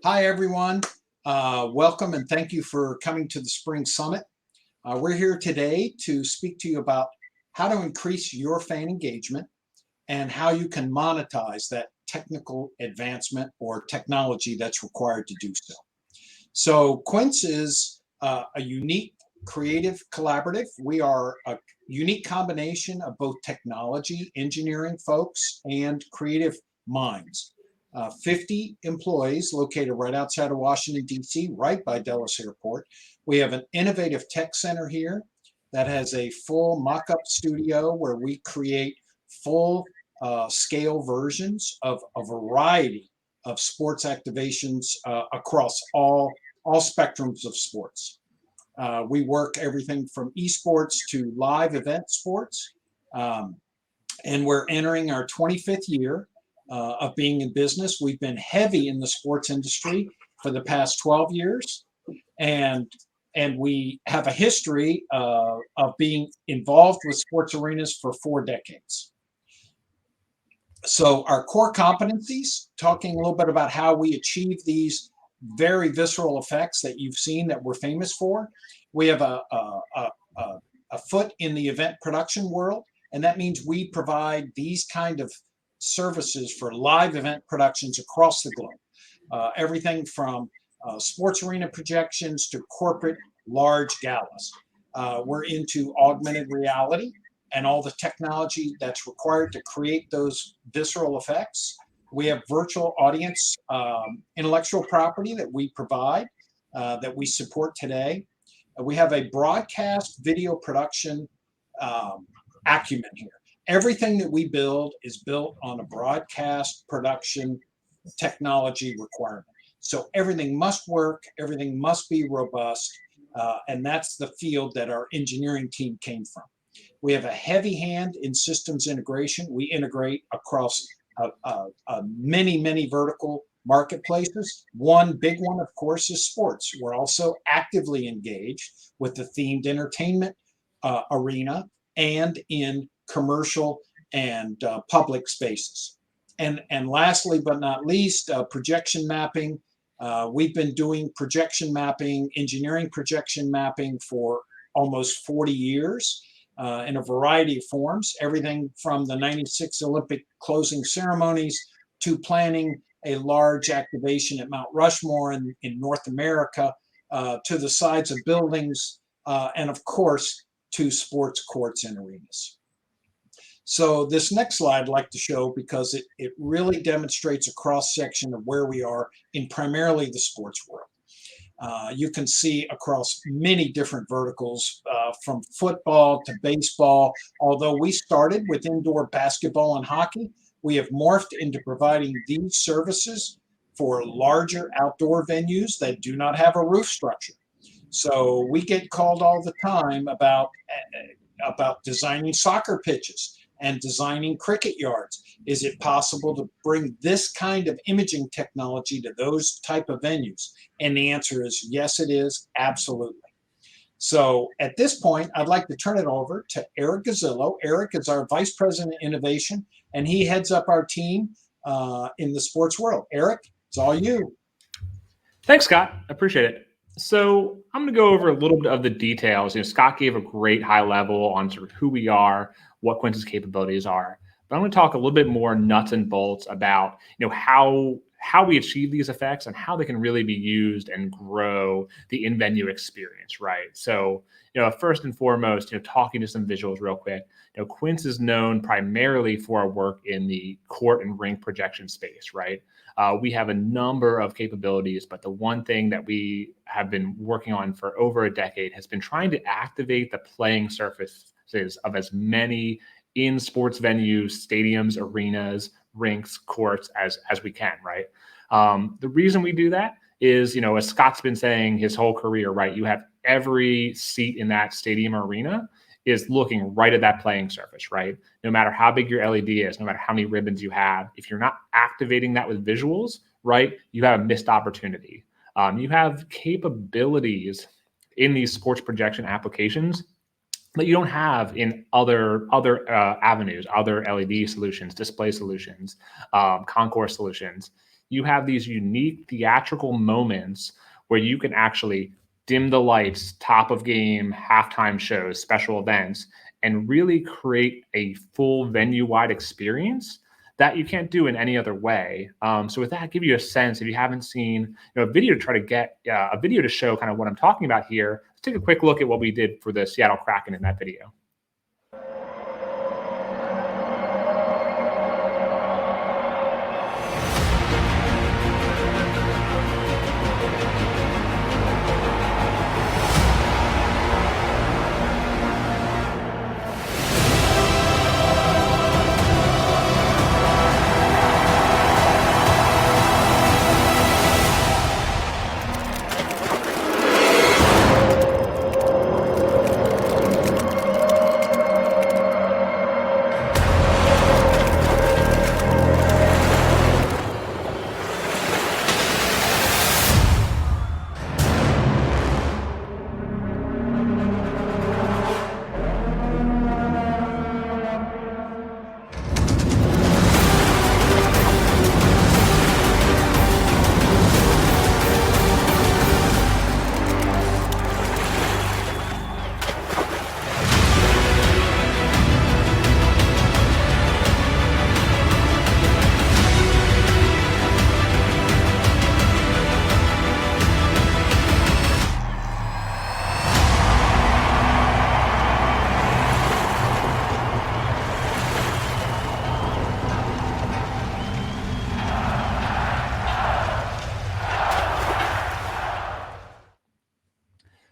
Hi, everyone. Welcome and thank you for coming to the Spring Summit. We're here today to speak to you about how to increase your fan engagement and how you can monetize that technical advancement or technology that's required to do so. So, Quince is a unique creative collaborative. We are a unique combination of both technology, engineering folks, and creative minds. 50 employees located right outside of Washington, D.C., right by Dulles Airport. We have an innovative tech center here that has a full mock up studio where we create full scale versions of a variety of sports activations across all spectrums of sports. We work everything from esports to live event sports. Um, and we're entering our 25th year of being in business. We've been heavy in the sports industry for the past 12 years. And and we have a history of being involved with sports arenas for 4 decades. So our core competencies, talking a little bit about how we achieve these very visceral effects that you've seen that we're famous for. We have a foot in the event production world, and that means we provide these kind of services for live event productions across the globe. Everything from sports arena projections to corporate large galas. We're into augmented reality and all the technology that's required to create those visceral effects. We have virtual audience intellectual property that we provide, that we support today. We have a broadcast video production acumen here. Everything that we build is built on a broadcast production technology requirement. So everything must work, everything must be robust, and that's the field that our engineering team came from. We have a heavy hand in systems integration. We integrate across many vertical marketplaces. One big one, of course, is sports. We're also actively engaged with the themed entertainment arena and in commercial and public spaces. And lastly, but not least, projection mapping. We've been doing projection mapping, engineering projection mapping for almost 40 years in a variety of forms, everything from the 96 Olympic closing ceremonies to planning a large activation at Mount Rushmore in North America, to the sides of buildings, and of course, to sports courts and arenas. So this next slide I'd like to show because it really demonstrates a cross-section of where we are in primarily the sports world. You can see across many different verticals, from football to baseball. Although we started with indoor basketball and hockey, we have morphed into providing these services for larger outdoor venues that do not have a roof structure. So we get called all the time about designing soccer pitches and designing cricket yards. Is it possible to bring this kind of imaging technology to those type of venues? And the answer is yes, it is, absolutely. So at this point, I'd like to turn it over to Eric Gazzillo. Eric is our Vice President of Innovation, and he heads up our team in the sports world. Eric, it's all you. Thanks, Scott. I appreciate it. So I'm going to go over a little bit of the details. Scott gave a great high level on sort of who we are, what Quince's capabilities are. But I'm going to talk a little bit more nuts and bolts about how we achieve these effects and how they can really be used and grow the in-venue experience, right? So, first and foremost, talking to some visuals real quick. Quince is known primarily for our work in the court and rink projection space, right? We have a number of capabilities, but the one thing that we have been working on for over a decade has been trying to activate the playing surfaces of as many in sports venues, stadiums, arenas, rinks, courts as we can, right? The reason we do that is, as Scott's been saying his whole career, right? You have every seat in that stadium or arena is looking right at that playing surface, right? No matter how big your LED is, no matter how many ribbons you have, if you're not activating that with visuals, right, you have a missed opportunity. You have capabilities in these sports projection applications that you don't have in other avenues, other LED solutions, display solutions, concourse solutions. You have these unique theatrical moments where you can actually dim the lights, top of game, halftime shows, special events, and really create a full venue-wide experience that you can't do in any other way. So with that, give you a sense, if you haven't seen a video to try to get a video to show kind of what I'm talking about here, let's take a quick look at what we did for the Seattle Kraken in that video.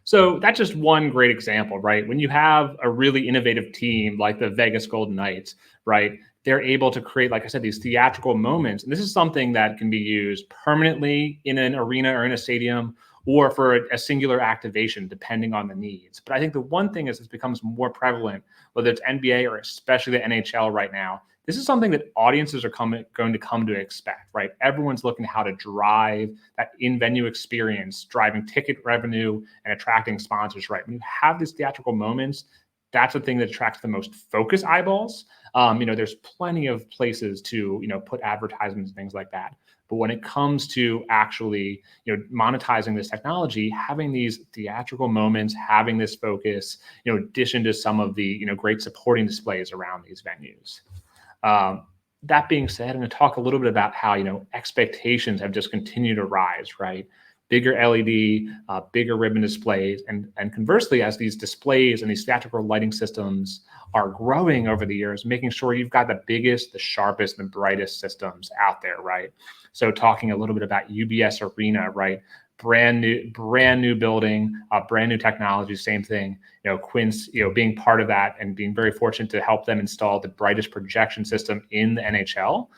So that's just one great example, right? When you have a really innovative team like the Vegas Golden Knights, right? They're able to create, like I said, these theatrical moments. And this is something that can be used permanently in an arena or in a stadium or for a singular activation, depending on the needs. But I think the one thing is it becomes more prevalent, whether it's NBA or especially the NHL right now. This is something that audiences are going to come to expect, right? Everyone's looking at how to drive that in-venue experience, driving ticket revenue and attracting sponsors, right? When you have these theatrical moments, that's the thing that attracts the most focused eyeballs. There's plenty of places to, put advertisements and things like that. But when it comes to actually, monetizing this technology, having these theatrical moments, having this focus, in addition to some of the, great supporting displays around these venues. That being said, I'm going to talk a little bit about how, expectations have just continued to rise, right? Bigger LED, bigger ribbon displays. And conversely, as these displays and these theatrical lighting systems are growing over the years, making sure you've got the biggest, the sharpest, and brightest systems out there, right? So talking a little bit about UBS Arena, right? Brand new building, brand new technology, same thing. Quince, being part of that and being very fortunate to help them install the brightest projection system in the NHL,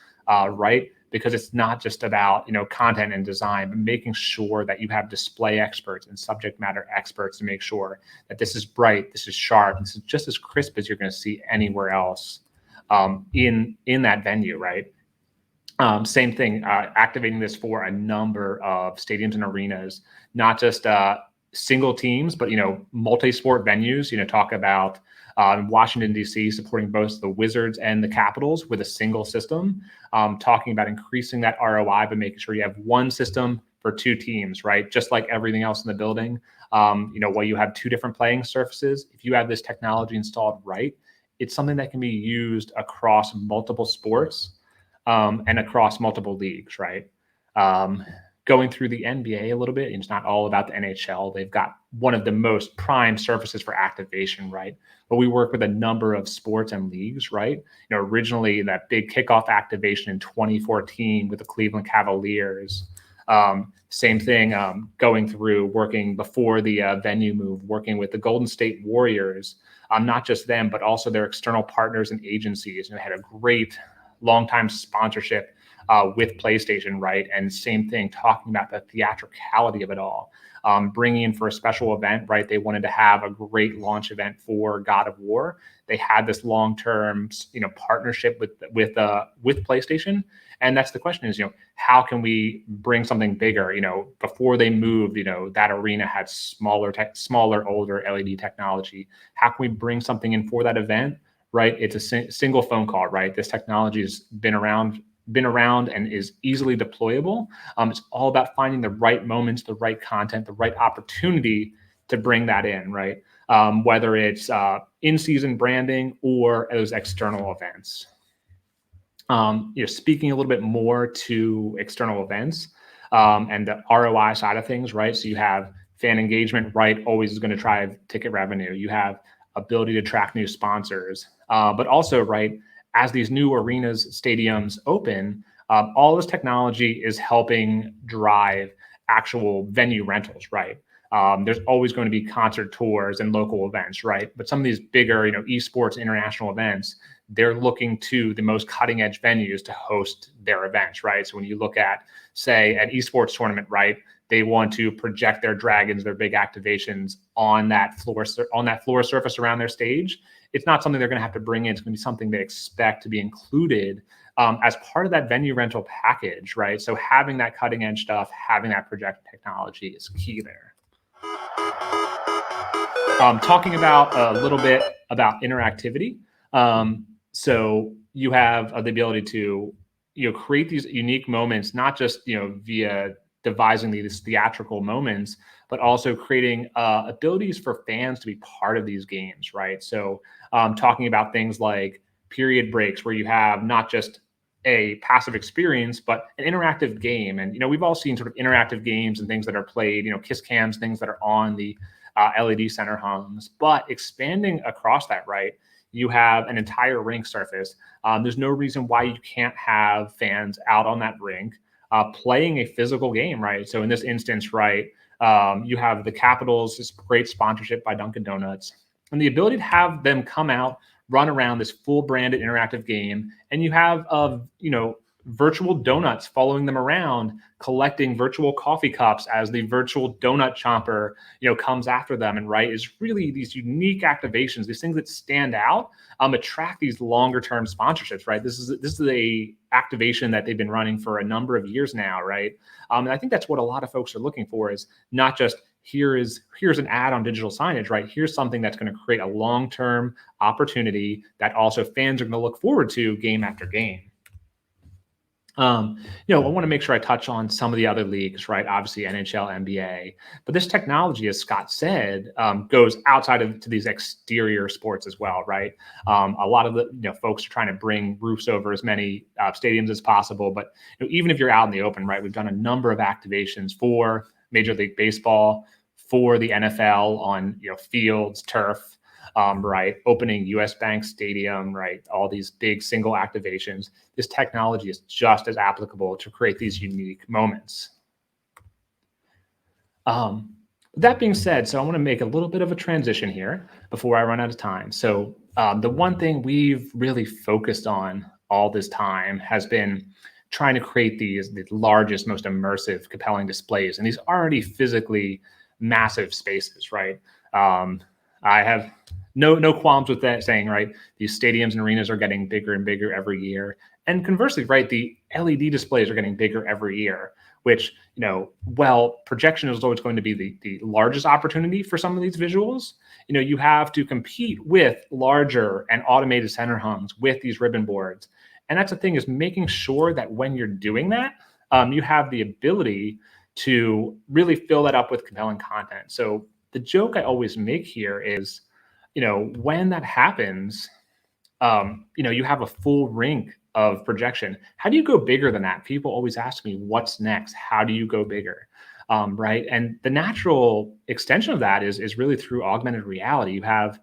right? Because it's not just about, content and design, but making sure that you have display experts and subject matter experts to make sure that this is bright, this is sharp, this is just as crisp as you're going to see anywhere else in that venue, right? Same thing, activating this for a number of stadiums and arenas, not just single teams, but, multi-sport venues, talk about Washington, D.C. supporting both the Wizards and the Capitals with a single system, talking about increasing that ROI by making sure you have one system for two teams, right? Just like everything else in the building, while you have two different playing surfaces, if you have this technology installed right, it's something that can be used across multiple sports and across multiple leagues, right? Going through the NBA a little bit, and it's not all about the NHL. They've got one of the most prime surfaces for activation, right? But we work with a number of sports and leagues, right? Originally that big kickoff activation in 2014 with the Cleveland Cavaliers. Same thing, going through working before the venue move, working with the Golden State Warriors, not just them, but also their external partners and agencies. And they had a great longtime sponsorship with PlayStation, right? And same thing, talking about the theatricality of it all. Bringing in for a special event, right? They wanted to have a great launch event for God of War. They had this long-term, partnership with PlayStation. And that's the question is, how can we bring something bigger? Before they moved, that arena had smaller, older LED technology. How can we bring something in for that event? Right, it's a single phone call. Right, this technology has been around been around and is easily deployable. It's all about finding the right moments, the right content, the right opportunity to bring that in, right? Whether it's in-season branding or those external events. Speaking a little bit more to external events and the ROI side of things, right? So you have fan engagement, right? Always is going to drive ticket revenue. You have ability to track new sponsors, but also, right, as these new arenas, stadiums open, all this technology is helping drive actual venue rentals, right? There's always going to be concert tours and local events, right? But some of these bigger, esports international events, they're looking to the most cutting edge venues to host their events, right? So when you look at, say, an esports tournament, right, they want to project their dragons, their big activations on that floor surface around their stage. It's not something they're going to have to bring in. It's going to be something they expect to be included as part of that venue rental package, right? So having that cutting edge stuff, having that projection technology is key there. Talking about a little bit about interactivity. So you have the ability to create these unique moments, not just via devising these theatrical moments, but also creating abilities for fans to be part of these games, right? So talking about things like period breaks where you have not just a passive experience, but an interactive game. And, we've all seen sort of interactive games and things that are played, kiss cams, things that are on the LED center hungs, but expanding across that, right? You have an entire rink surface. There's no reason why you can't have fans out on that rink playing a physical game, right? So in this instance, right, you have the Capitals, this great sponsorship by Dunkin' Donuts, and the ability to have them come out, run around this full branded interactive game, and you have virtual donuts following them around, collecting virtual coffee cups as the virtual donut chomper, comes after them. And right, is really these unique activations, these things that stand out, attract these longer term sponsorships, right? This is a activation that they've been running for a number of years now, right? And I think that's what a lot of folks are looking for, is not just here's an ad on digital signage, right? Here's something that's going to create a long-term opportunity that also fans are going to look forward to game after game. I want to make sure I touch on some of the other leagues, right? Obviously NHL, NBA, but this technology, as Scott said, goes outside to these exterior sports as well, right? A lot of the folks are trying to bring roofs over as many stadiums as possible, but even if you're out in the open, right? We've done a number of activations for Major League Baseball, for the NFL on fields, turf. Right, opening US Bank Stadium, right, all these big single activations. This technology is just as applicable to create these unique moments. That being said, so I want to make a little bit of a transition here before I run out of time. So the one thing we've really focused on all this time has been trying to create the largest, most immersive, compelling displays, and these already physically massive spaces, right? I have no qualms with that saying, right, these stadiums and arenas are getting bigger and bigger every year. And conversely, right, the LED displays are getting bigger every year, which, while projection is always going to be the largest opportunity for some of these visuals, you have to compete with larger and automated center hungs with these ribbon boards. And that's the thing, is making sure that when you're doing that, you have the ability to really fill that up with compelling content. So the joke I always make here is, when that happens, you have a full rink of projection. How do you go bigger than that? People always ask me, what's next? How do you go bigger? Right. And the natural extension of that is really through augmented reality. You have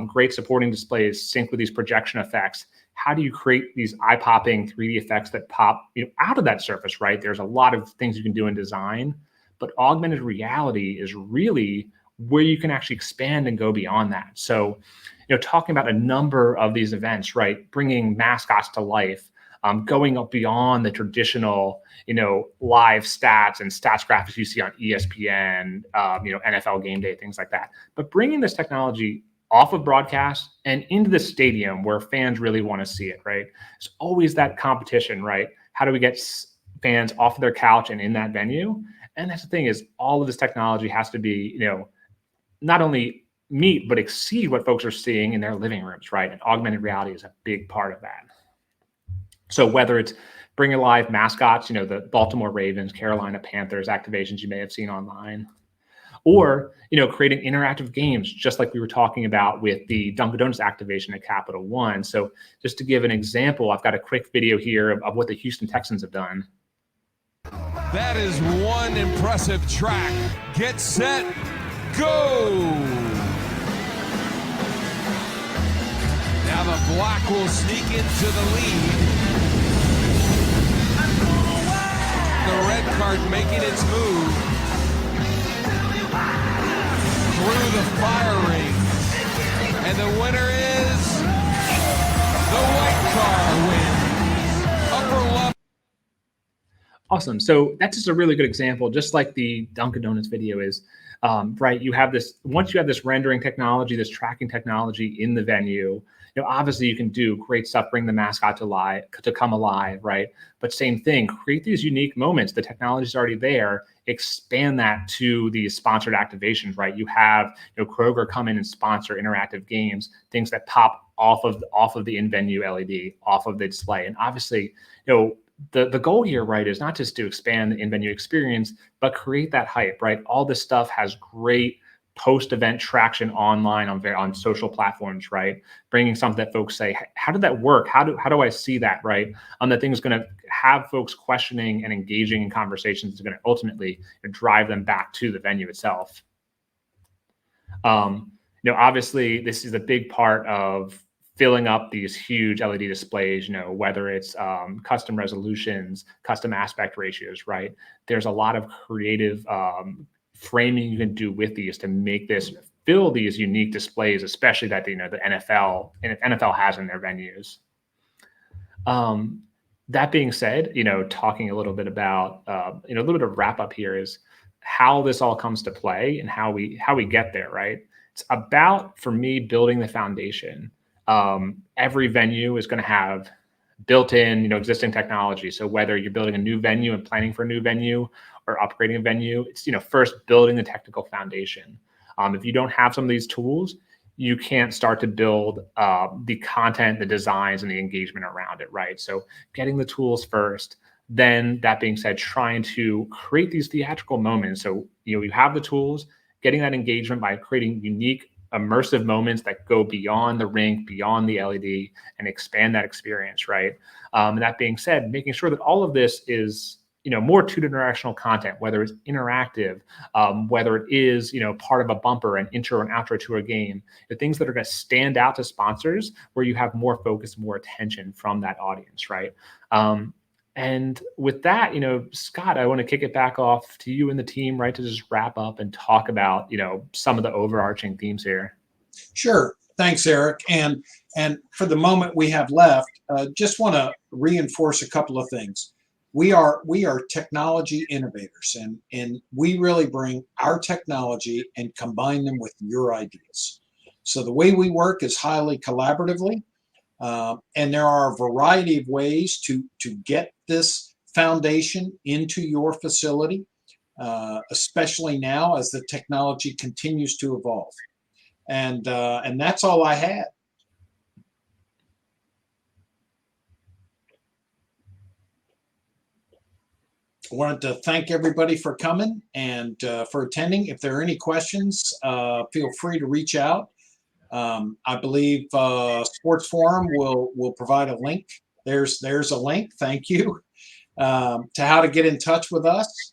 great supporting displays sync with these projection effects. How do you create these eye-popping 3D effects that pop out of that surface, right? There's a lot of things you can do in design, but augmented reality is really where you can actually expand and go beyond that. So, talking about a number of these events, right, bringing mascots to life, going up beyond the traditional, live stats and stats graphics you see on ESPN, NFL game day, things like that. But bringing this technology off of broadcast and into the stadium where fans really want to see it, right? There's always that competition, right? How do we get fans off of their couch and in that venue? And that's the thing, is all of this technology has to be, not only meet, but exceed what folks are seeing in their living rooms, right? And augmented reality is a big part of that. So whether it's bring alive mascots, the Baltimore Ravens, Carolina Panthers activations you may have seen online. Or, creating interactive games, just like we were talking about with the Dunkin' Donuts activation at Capital One. So just to give an example, I've got a quick video here of what the Houston Texans have done. That is one impressive track. Get set, go! Now the black will sneak into the lead. The red card making its move through the fire ring. And the winner is the white car wins. Upper level. Awesome. So that's just a really good example, just like the Dunkin' Donuts video is, right? You have this, once you have this rendering technology, this tracking technology in the venue, obviously you can do great stuff, bring the mascot to come alive, right? But same thing, create these unique moments. The technology is already there. Expand that to the sponsored activations, right? You have Kroger come in and sponsor interactive games, things that pop off of the in-venue LED, off of the display, and obviously, the goal here, right, is not just to expand the in-venue experience, but create that hype, right? All this stuff has great post-event traction online on social platforms, right? Bringing something that folks say, how did that work? How do I see that, right? That thing's going to have folks questioning and engaging in conversations that's going to ultimately drive them back to the venue itself. Obviously, this is a big part of filling up these huge LED displays, whether it's custom resolutions, custom aspect ratios, right? There's a lot of creative framing you can do with these to make this fill these unique displays, especially that the NFL has in their venues. That being said, talking a little bit about a little bit of wrap up here is how this all comes to play and how we get there, right? It's about, for me, building the foundation. Every venue is going to have built-in, existing technology. So whether you're building a new venue and planning for a new venue or upgrading a venue, it's, first building the technical foundation. If you don't have some of these tools, you can't start to build the content, the designs, and the engagement around it, right? So getting the tools first. Then that being said, trying to create these theatrical moments. So, you have the tools, getting that engagement by creating unique immersive moments that go beyond the rink, beyond the LED, and expand that experience, right? And that being said, making sure that all of this is, more two-dimensional content, whether it's interactive, whether it is, part of a bumper, an intro and outro to a game, the things that are going to stand out to sponsors where you have more focus, more attention from that audience, right? And with that, Scott, I want to kick it back off to you and the team, right, to just wrap up and talk about, some of the overarching themes here. Sure. Thanks, Eric. And for the moment we have left, just want to reinforce a couple of things. We are technology innovators, and we really bring our technology and combine them with your ideas. So the way we work is highly collaboratively. And there are a variety of ways to get this foundation into your facility, especially now as the technology continues to evolve. And that's all I had. I wanted to thank everybody for coming and for attending. If there are any questions, feel free to reach out. I believe Sports Forum will provide a link. There's a link. Thank you to how to get in touch with us.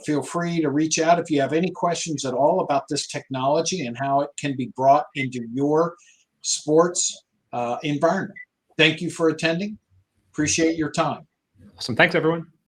Feel free to reach out if you have any questions at all about this technology and how it can be brought into your sports environment. Thank you for attending. Appreciate your time. Awesome. Thanks, everyone.